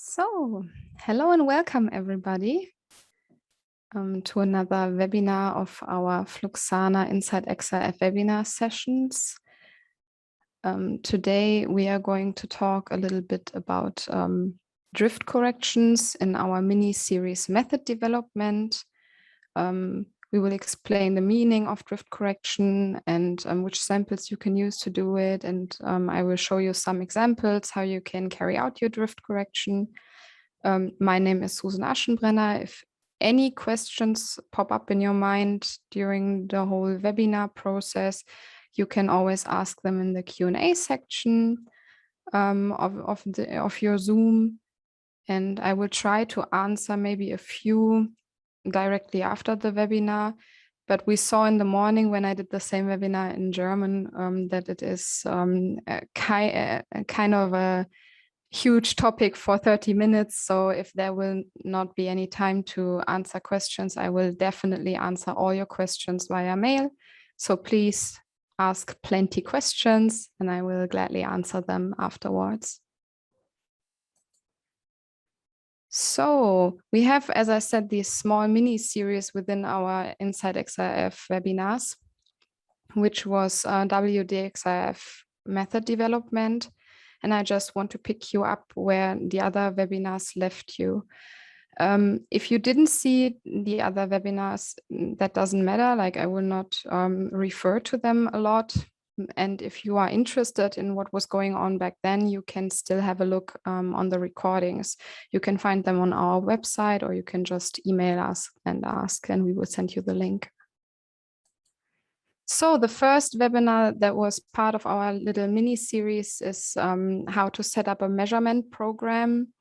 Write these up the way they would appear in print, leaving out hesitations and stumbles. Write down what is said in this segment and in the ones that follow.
So, hello and welcome everybody to another webinar of our FLUXANA Inside XRF webinar sessions. Today we are going to talk a little bit about drift corrections in our mini-series method development. We will explain the meaning of drift correction and which samples you can use to do it. And I will show you some examples how you can carry out your drift correction. My name is Susan Aschenbrenner. If any questions pop up in your mind during the whole webinar process, you can always ask them in the Q&A section of your Zoom. And I will try to answer maybe a few directly after the webinar. But we saw in the morning when I did the same webinar in German that it is kind of a huge topic for 30 minutes. So if there will not be any time to answer questions, I will definitely answer all your questions via mail. So please ask plenty questions and I will gladly answer them afterwards. So we have, as I said, these small mini series within our Inside XRF webinars, which was WDXRF method development. And I just want to pick you up where the other webinars left you. If you didn't see the other webinars, that doesn't matter. Like I will not refer to them a lot. And if you are interested in what was going on back then, you can still have a look on the recordings. You can find them on our website, or you can just email us and ask, and we will send you the link. So the first webinar that was part of our little mini series is how to set up a measurement program.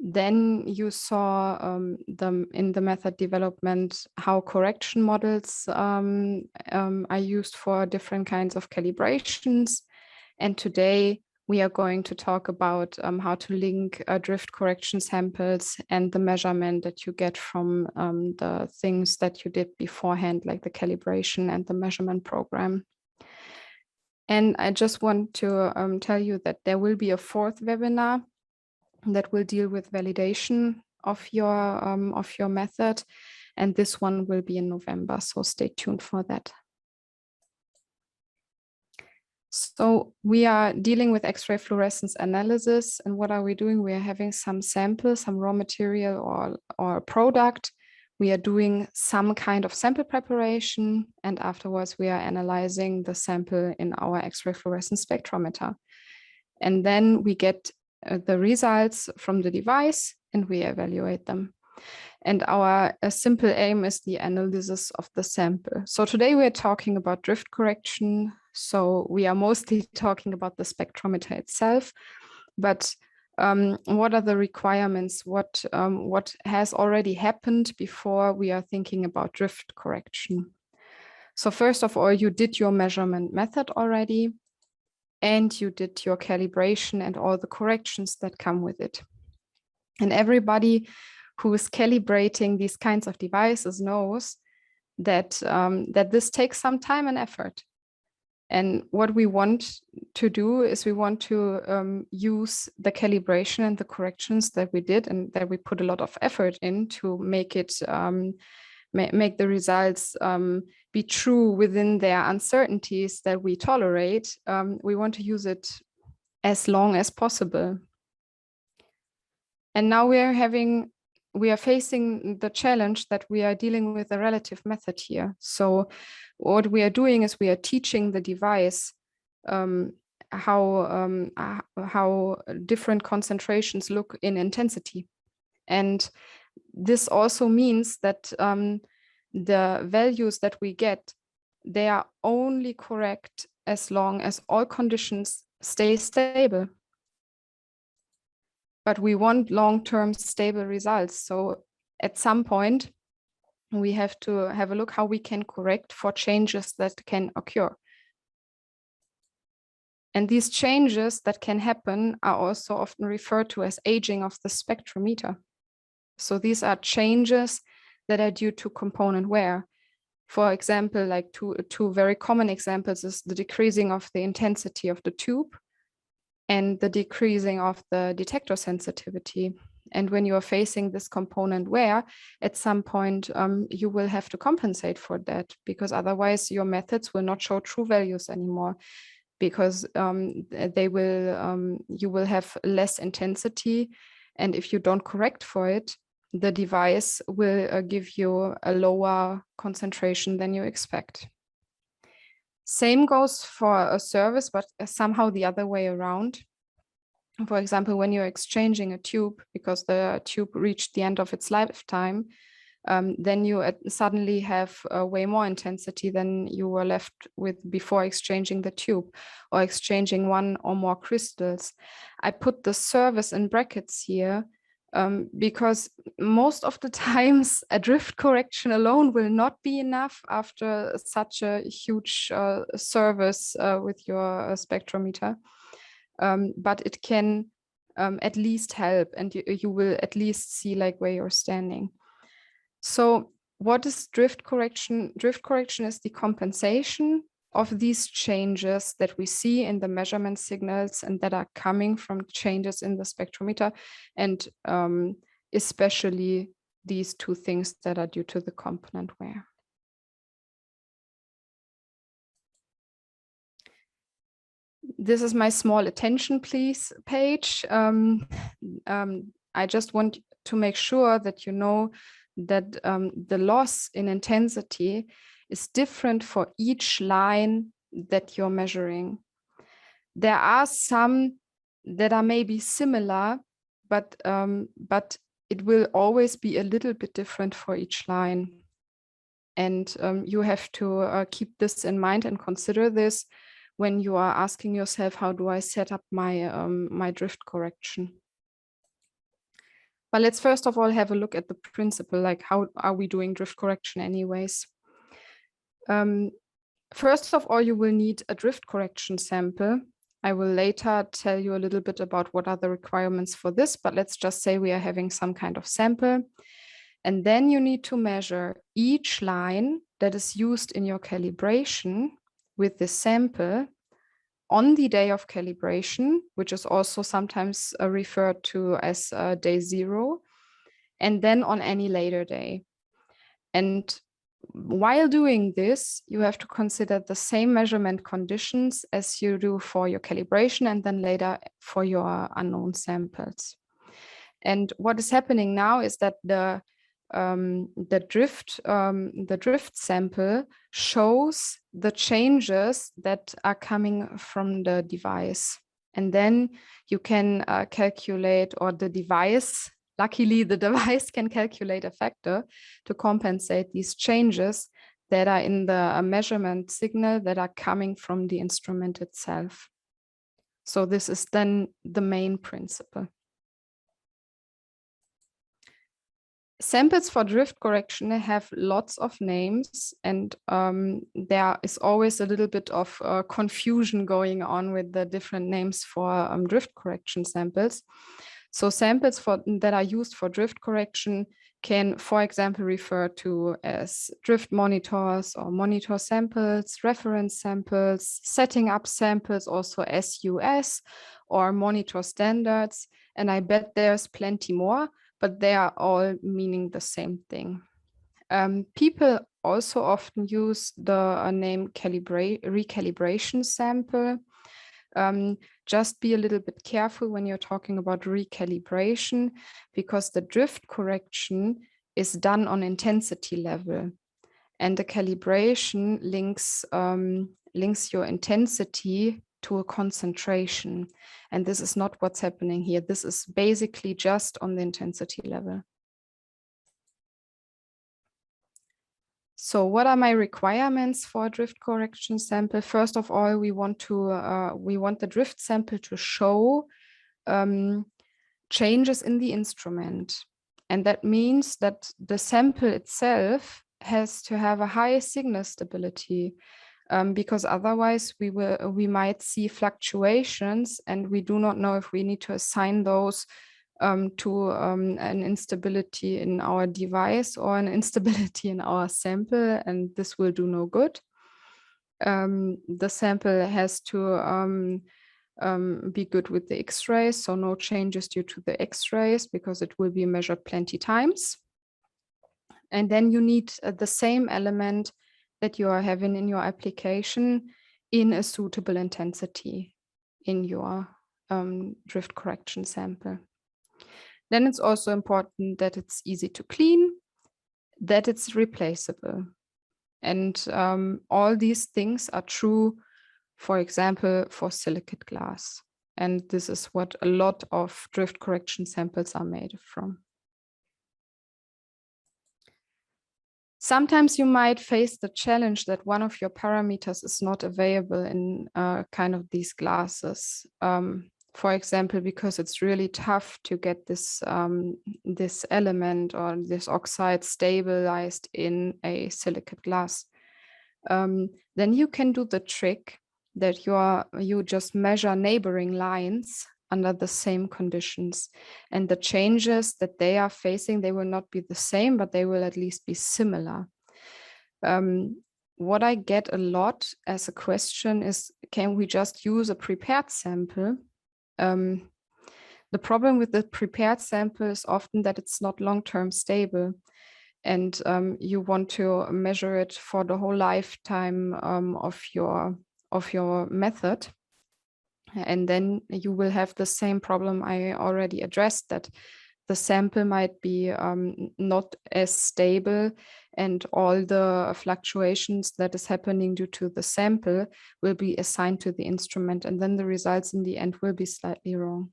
Then you saw in the method development how correction models are used for different kinds of calibrations. And today we are going to talk about how to link drift correction samples and the measurement that you get from the things that you did beforehand, like the calibration and the measurement program. And I just want to tell you that there will be a fourth webinar that will deal with validation of your method. And this one will be in November, so stay tuned for that. So we are dealing with X-ray fluorescence analysis. And what are we doing? We are having some sample, some raw material or product. We are doing some kind of sample preparation. And afterwards, we are analyzing the sample in our X-ray fluorescence spectrometer. And then we get the results from the device and we evaluate them. And our simple aim is the analysis of the sample. So today we're talking about drift correction. So we are mostly talking about the spectrometer itself, but what are the requirements? What has already happened before we are thinking about drift correction? So first of all, you did your measurement method already, and you did your calibration and all the corrections that come with it. And everybody who is calibrating these kinds of devices knows that, that this takes some time and effort. And what we want to do is we want to use the calibration and the corrections that we did and that we put a lot of effort in to make it make the results be true within their uncertainties that we tolerate. We want to use it as long as possible. And now we are facing the challenge that we are dealing with a relative method here. So what we are doing is we are teaching the device how different concentrations look in intensity. And this also means that the values that we get, they are only correct as long as all conditions stay stable. But we want long-term stable results. So at some point, we have to have a look how we can correct for changes that can occur. And these changes that can happen are also often referred to as aging of the spectrometer. So these are changes that are due to component wear. For example, like two very common examples is the decreasing of the intensity of the tube and the decreasing of the detector sensitivity. And when you are facing this component wear, at some point you will have to compensate for that, because otherwise your methods will not show true values anymore, because you will have less intensity. And if you don't correct for it, the device will give you a lower concentration than you expect. Same goes for a service, but somehow the other way around. For example, when you're exchanging a tube because the tube reached the end of its lifetime, then you suddenly have way more intensity than you were left with before exchanging the tube or exchanging one or more crystals. I put the service in brackets here because most of the times a drift correction alone will not be enough after such a huge service with your spectrometer. But it can at least help, and you will at least see like where you're standing. So what is drift correction? Drift correction is the compensation of these changes that we see in the measurement signals and that are coming from changes in the spectrometer, and especially these two things that are due to the component wear. This is my small attention please page. I just want to make sure that you know that the loss in intensity is different for each line that you're measuring. There are some that are maybe similar, but it will always be a little bit different for each line. And you have to keep this in mind and consider this when you are asking yourself, how do I set up my, my drift correction? But let's first of all have a look at the principle, like how are we doing drift correction anyways? First of all, you will need a drift correction sample. I will later tell you a little bit about what are the requirements for this, but let's just say we are having some kind of sample. And then you need to measure each line that is used in your calibration with this sample on the day of calibration, which is also sometimes referred to as day 0, and then on any later day. And while doing this, you have to consider the same measurement conditions as you do for your calibration and then later for your unknown samples. And what is happening now is that the drift sample shows the changes that are coming from the device. And then you can calculate, or the device, luckily the device can calculate a factor to compensate these changes that are in the measurement signal that are coming from the instrument itself. So this is then the main principle. Samples for drift correction have lots of names, and there is always a little bit of confusion going on with the different names for drift correction samples. So samples that are used for drift correction can, for example, refer to as drift monitors or monitor samples, reference samples, setting up samples, also SUS or monitor standards. And I bet there's plenty more, but they are all meaning the same thing. People also often use the name recalibration sample. Just be a little bit careful when you're talking about recalibration, because the drift correction is done on intensity level, and the calibration links your intensity to a concentration. And this is not what's happening here. This is basically just on the intensity level. So what are my requirements for a drift correction sample? First of all, we want the drift sample to show changes in the instrument. And that means that the sample itself has to have a high signal stability, because otherwise we might see fluctuations, and we do not know if we need to assign those to an instability in our device or an instability in our sample, and this will do no good. The sample has to be good with the X-rays, so no changes due to the X-rays because it will be measured plenty times. And then you need the same element that you are having in your application in a suitable intensity in your drift correction sample. Then it's also important that it's easy to clean, that it's replaceable. And all these things are true, for example, for silicate glass. And this is what a lot of drift correction samples are made from. Sometimes you might face the challenge that one of your parameters is not available in kind of these glasses. For example, because it's really tough to get this, this element or this oxide stabilized in a silicate glass. Then you can do the trick that you just measure neighboring lines under the same conditions, and the changes that they are facing, they will not be the same, but they will at least be similar. What I get a lot as a question is, can we just use a prepared sample? The problem with the prepared sample is often that it's not long-term stable, and you want to measure it for the whole lifetime of your method. And then you will have the same problem I already addressed, that the sample might be not as stable, and all the fluctuations that is happening due to the sample will be assigned to the instrument, and then the results in the end will be slightly wrong.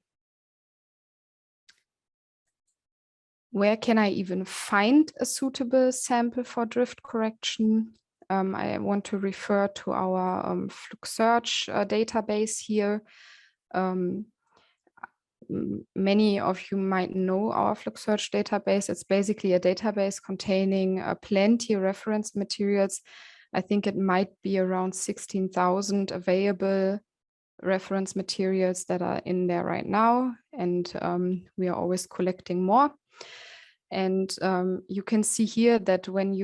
Where can I even find a suitable sample for drift correction? I want to refer to our FLUXANA database here. Many of you might know our FLUXANA database. It's basically a database containing plenty of reference materials. I think it might be around 16,000 available reference materials that are in there right now, and we are always collecting more. And you can see here that when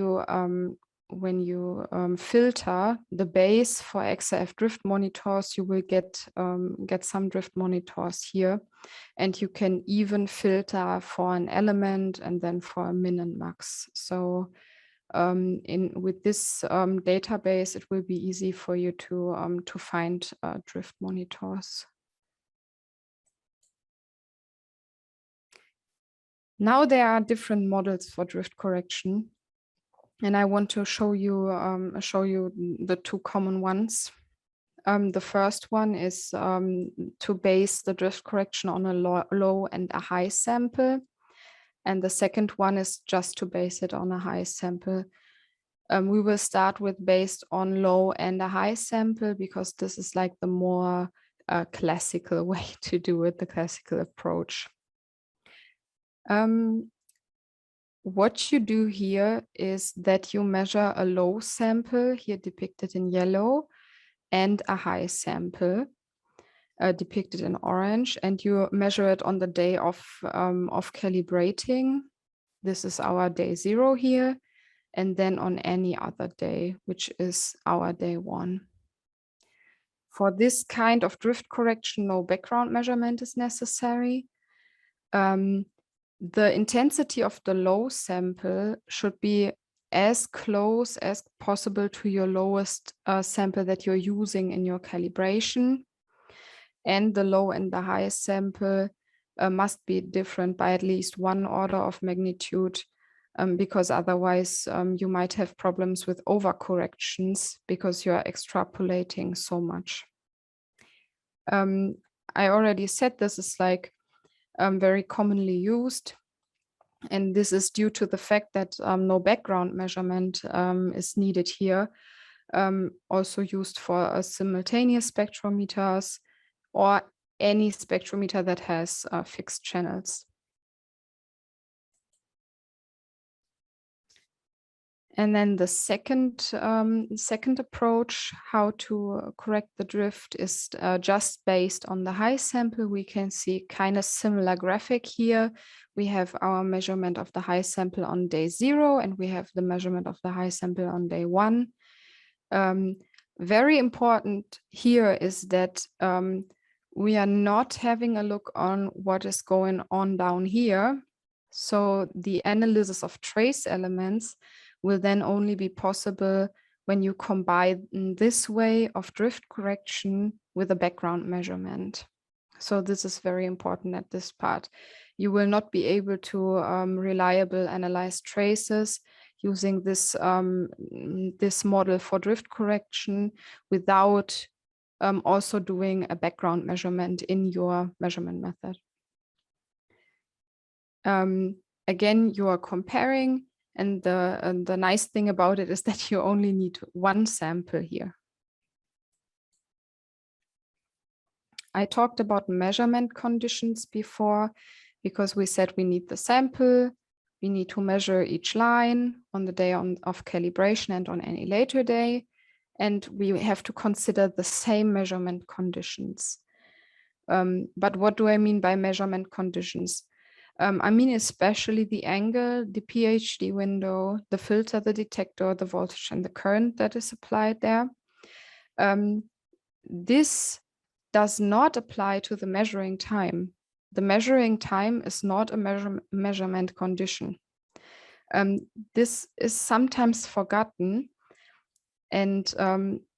you filter the base for XRF drift monitors, you will get some drift monitors here, and you can even filter for an element and then for a min and max. So with this database, it will be easy for you to find drift monitors. Now there are different models for drift correction, and I want to show you the two common ones. The first one is to base the drift correction on a low and a high sample, and the second one is just to base it on a high sample. We will start with based on low and a high sample, because this is like the more classical way to do it, the classical approach. What you do here is that you measure a low sample, here depicted in yellow, and a high sample, depicted in orange, and you measure it on the day of calibrating. This is our day 0 here, and then on any other day, which is our day 1. For this kind of drift correction, no background measurement is necessary. The intensity of the low sample should be as close as possible to your lowest sample that you're using in your calibration. And the low and the high sample must be different by at least 1 order of magnitude, because otherwise you might have problems with overcorrections because you're extrapolating so much. I already said this is like very commonly used, and this is due to the fact that no background measurement is needed here. Also used for simultaneous spectrometers or any spectrometer that has fixed channels. And then the second approach, how to correct the drift, is just based on the high sample. We can see kind of similar graphic here. We have our measurement of the high sample on day 0, and we have the measurement of the high sample on day 1. Very important here is that we are not having a look on what is going on down here. So the analysis of trace elements will then only be possible when you combine this way of drift correction with a background measurement. So this is very important at this part. You will not be able to reliably analyze traces using this, this model for drift correction without also doing a background measurement in your measurement method. Again, you are comparing, and the nice thing about it is that you only need one sample here. I talked about measurement conditions before, because we said we need the sample, we need to measure each line on the day of calibration and on any later day, and we have to consider the same measurement conditions. But what do I mean by measurement conditions? I mean especially the angle, the PhD window, the filter, the detector, the voltage, and the current that is applied there. This does not apply to the measuring time. The measuring time is not a measurement condition. This is sometimes forgotten, and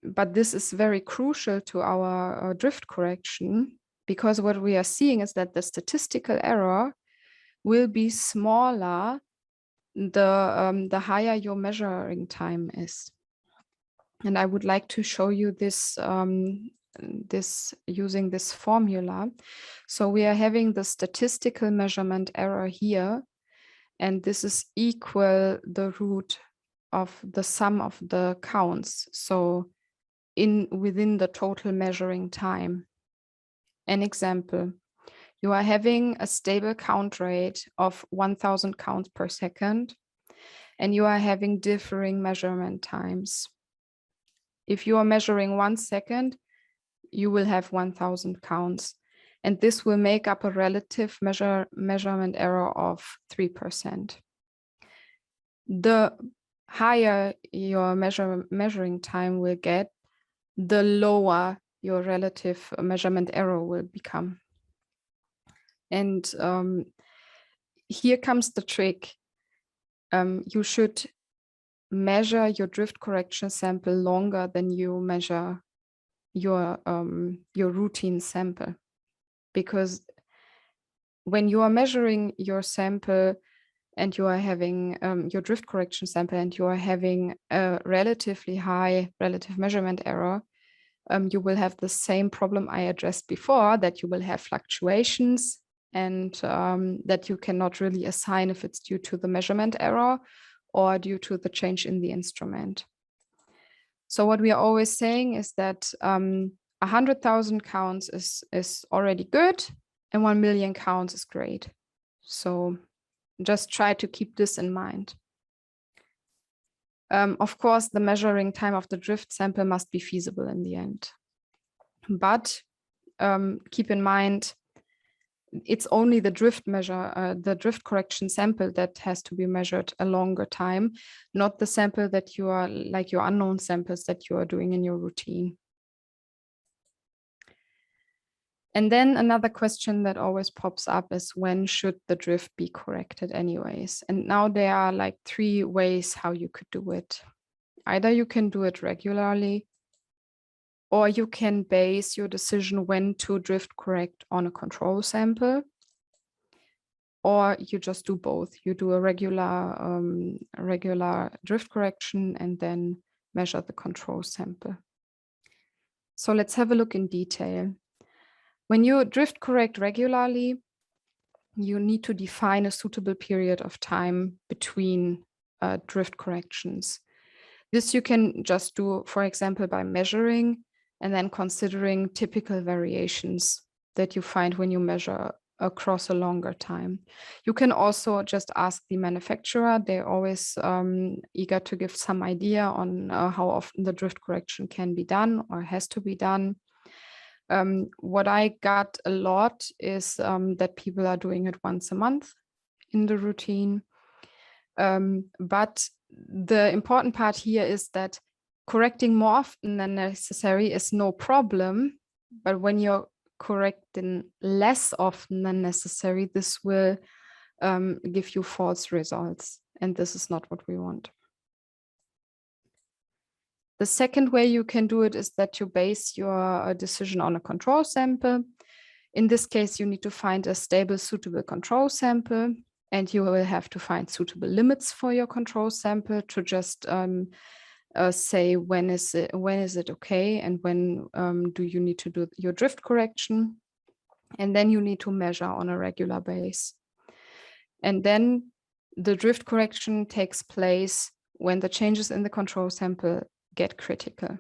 but this is very crucial to our drift correction, because what we are seeing is that the statistical error will be smaller the higher your measuring time is. And I would like to show you this using this formula. So we are having the statistical measurement error here, and this is equal the root of the sum of the counts. So within the total measuring time. An example, you are having a stable count rate of 1000 counts per second, and you are having differing measurement times. If you are measuring 1 second, you will have 1000 counts, and this will make up a relative measurement error of 3%. The higher your measuring time will get, the lower your relative measurement error will become. And here comes the trick. You should measure your drift correction sample longer than you measure your routine sample, because when you are measuring your sample and you are having your drift correction sample and you are having a relatively high relative measurement error, you will have the same problem I addressed before, that you will have fluctuations, and that you cannot really assign if it's due to the measurement error or due to the change in the instrument. So what we are always saying is that 100,000 counts is already good, and 1 million counts is great. So just try to keep this in mind. Of course, the measuring time of the drift sample must be feasible in the end. But keep in mind, it's only the the drift correction sample that has to be measured a longer time, not the sample that you are, like your unknown samples that you are doing in your routine. And then another question that always pops up is, when should the drift be corrected anyways? And now there are like 3 ways how you could do it. Either you can do it regularly, or you can base your decision when to drift correct on a control sample, or you just do both. You do a regular drift correction and then measure the control sample. So let's have a look in detail. When you drift correct regularly, you need to define a suitable period of time between drift corrections. This you can just do, for example, by measuring and then considering typical variations that you find when you measure across a longer time. You can also just ask the manufacturer. They're always eager to give some idea on how often the drift correction can be done or has to be done. What I got a lot is that people are doing it once a month in the routine. But the important part here is that correcting more often than necessary is no problem. But when you're correcting less often than necessary, this will give you false results. And this is not what we want. The second way you can do it is that you base your decision on a control sample. In this case, you need to find a stable, suitable control sample, and you will have to find suitable limits for your control sample to just say when is it okay, and when do you need to do your drift correction. And then you need to measure on a regular basis. And then the drift correction takes place when the changes in the control sample get critical.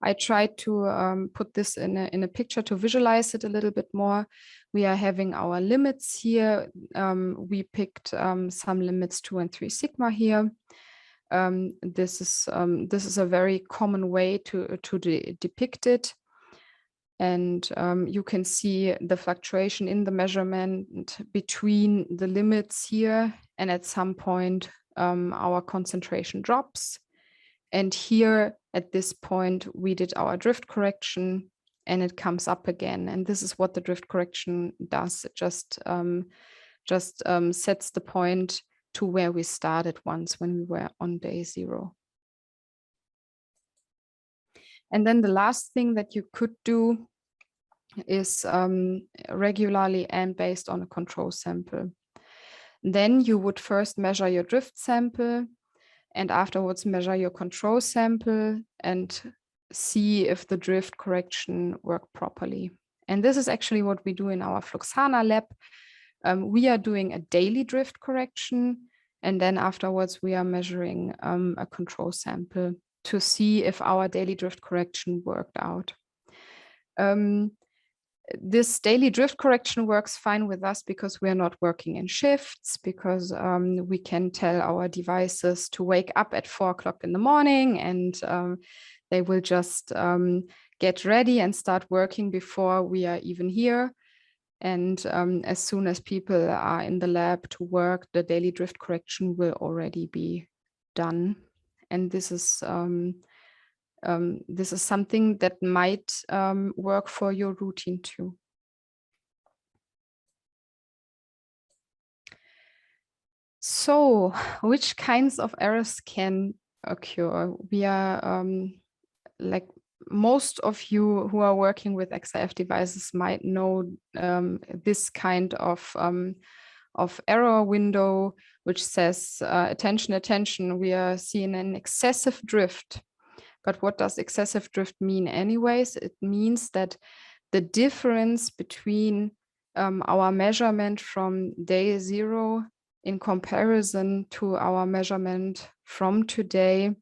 I tried to put this in a picture to visualize it a little bit more. We are having our limits here. We picked some limits 2 and 3 sigma here. This is a very common way to depict it. And you can see the fluctuation in the measurement between the limits here, and at some point our concentration drops. And here at this point, we did our drift correction and it comes up again. And this is what the drift correction does. It just sets the point to where we started once when we were on day 0. And then the last thing that you could do is regularly and based on a control sample. Then you would first measure your drift sample, and afterwards measure your control sample and see if the drift correction worked properly. And this is actually what we do in our FLUXANA lab. We are doing a daily drift correction, and then afterwards we are measuring a control sample to see if our daily drift correction worked out. This daily drift correction works fine with us because we are not working in shifts, because we can tell our devices to wake up at 4 o'clock in the morning, and they will just get ready and start working before we are even here. And as soon as people are in the lab to work, the daily drift correction will already be done. And this is something that might work for your routine too. So, which kinds of errors can occur? We are like most of you who are working with XRF devices might know this kind of error window, which says, attention, attention, we are seeing an excessive drift. But what does excessive drift mean anyways? It means that the difference between our measurement from day 0 in comparison to our measurement from today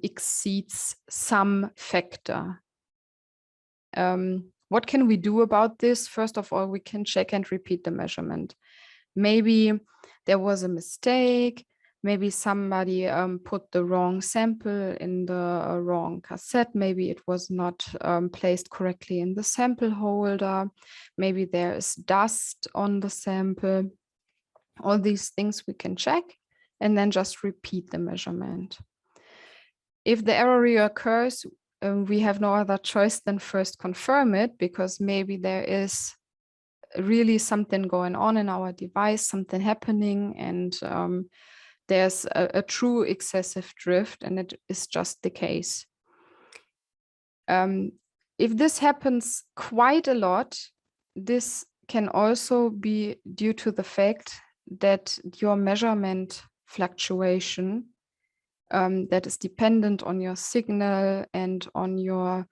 exceeds some factor. What can we do about this? First of all, we can check and repeat the measurement. Maybe there was a mistake. Maybe somebody put the wrong sample in the wrong cassette. Maybe it was not placed correctly in the sample holder. Maybe there is dust on the sample. All these things we can check and then just repeat the measurement. If the error reoccurs, we have no other choice than first confirm it, because maybe there is really something going on in our device, something happening, and there's a true excessive drift, and it is just the case. If this happens quite a lot, this can also be due to the fact that your measurement fluctuation that is dependent on your signal and on your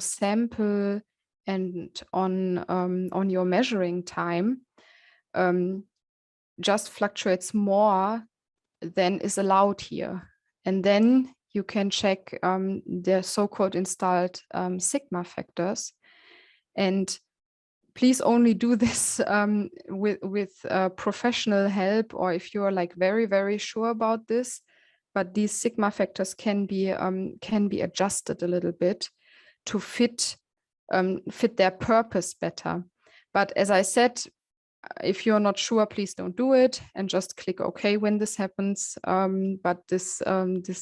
sample and on your measuring time just fluctuates more than is allowed here. And then you can check the so-called installed sigma factors. And please only do this with professional help, or if you're like very, very sure about this. But these sigma factors can be adjusted a little bit to fit their purpose better. But as I said, if you're not sure, please don't do it and just click OK when this happens. But this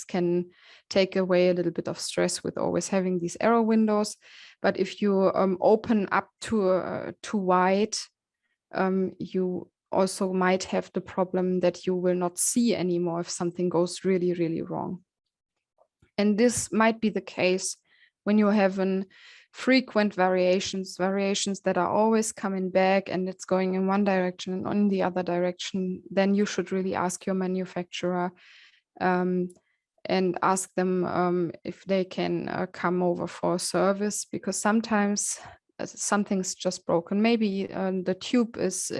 can take away a little bit of stress with always having these error windows. But if you open up too wide, you also might have the problem that you will not see anymore if something goes really, really wrong. And this might be the case when you have frequent variations that are always coming back and it's going in one direction and in the other direction. Then you should really ask your manufacturer and ask them if they can come over for a service, because sometimes something's just broken. Maybe the tube is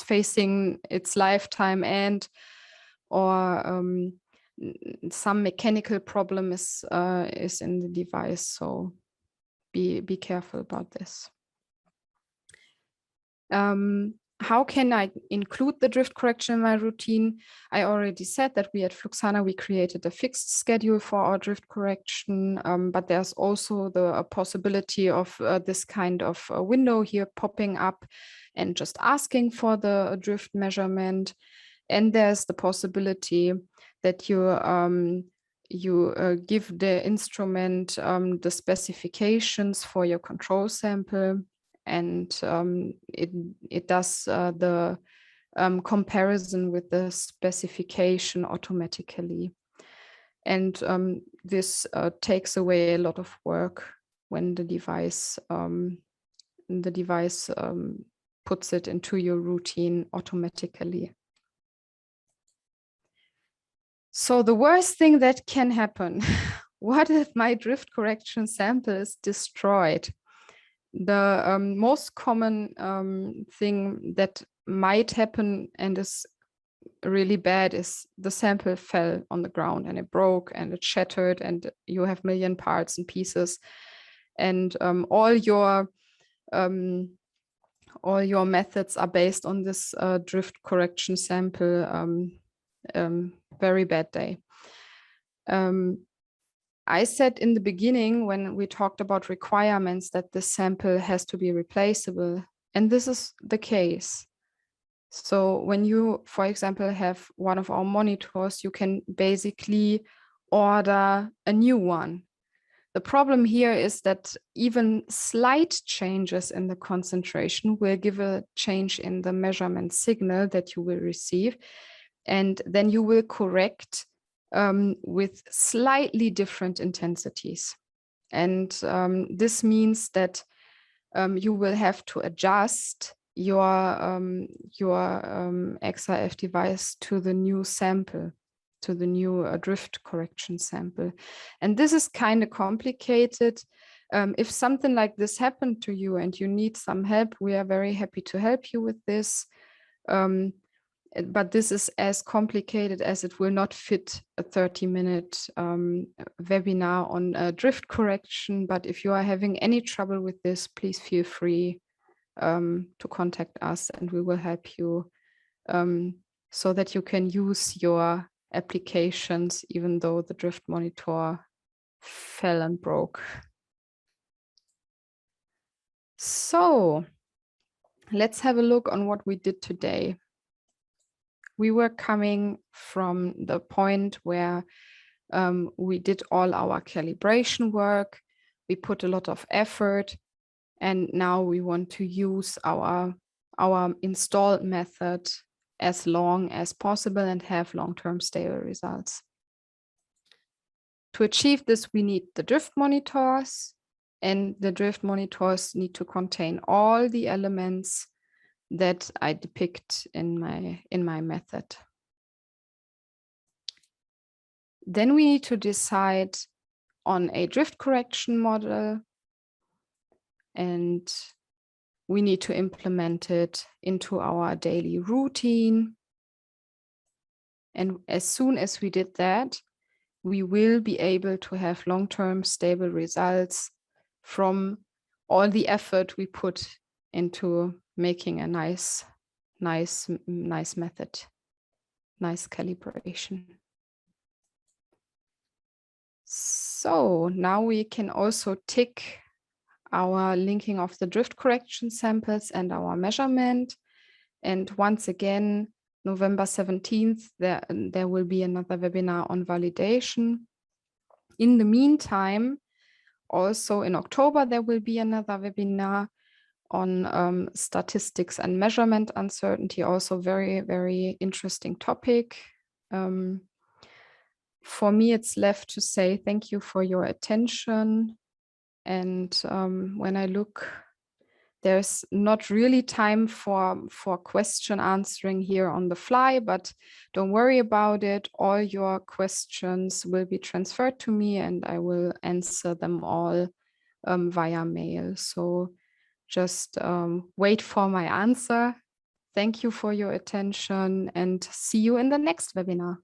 facing its lifetime end, or some mechanical problem is in the device. So be careful about this. How can I include the drift correction in my routine? I already said that we at FLUXANA, we created a fixed schedule for our drift correction, but there's also the possibility of this kind of window here popping up and just asking for the drift measurement. And there's the possibility that you give the instrument the specifications for your control sample, and it does the comparison with the specification automatically. And this takes away a lot of work when the device puts it into your routine automatically. So the worst thing that can happen, what if my drift correction sample is destroyed? The most common thing that might happen and is really bad is the sample fell on the ground and it broke and it shattered and you have million parts and pieces, and all your methods are based on this drift correction sample. Very bad day. I said in the beginning when we talked about requirements that the sample has to be replaceable, and this is the case. So when you, for example, have one of our monitors, you can basically order a new one. The problem here is that even slight changes in the concentration will give a change in the measurement signal that you will receive, and then you will correct with slightly different intensities. And this means that you will have to adjust your XRF device to the new sample, to the new drift correction sample. And this is kind of complicated. If something like this happened to you and you need some help, we are very happy to help you with this. But this is as complicated as it will not fit a 30-minute webinar on drift correction. But if you are having any trouble with this, please feel free to contact us and we will help you so that you can use your applications even though the drift monitor fell and broke. So let's have a look on what we did today. We were coming from the point where we did all our calibration work, we put a lot of effort, and now we want to use our installed method as long as possible and have long-term stable results. To achieve this, we need the drift monitors, and the drift monitors need to contain all the elements that I depict in my method. Then we need to decide on a drift correction model, and we need to implement it into our daily routine. And as soon as we did that, we will be able to have long-term stable results from all the effort we put into making a nice method, nice calibration. So now we can also tick our linking of the drift correction samples and our measurement. And once again, November 17th, there will be another webinar on validation. In the meantime, also in October, there will be another webinar on statistics and measurement uncertainty, also very, very interesting topic. For me, it's left to say thank you for your attention. And when I look, there's not really time for question answering here on the fly, but don't worry about it. All your questions will be transferred to me and I will answer them all via mail. So just wait for my answer. Thank you for your attention and see you in the next webinar.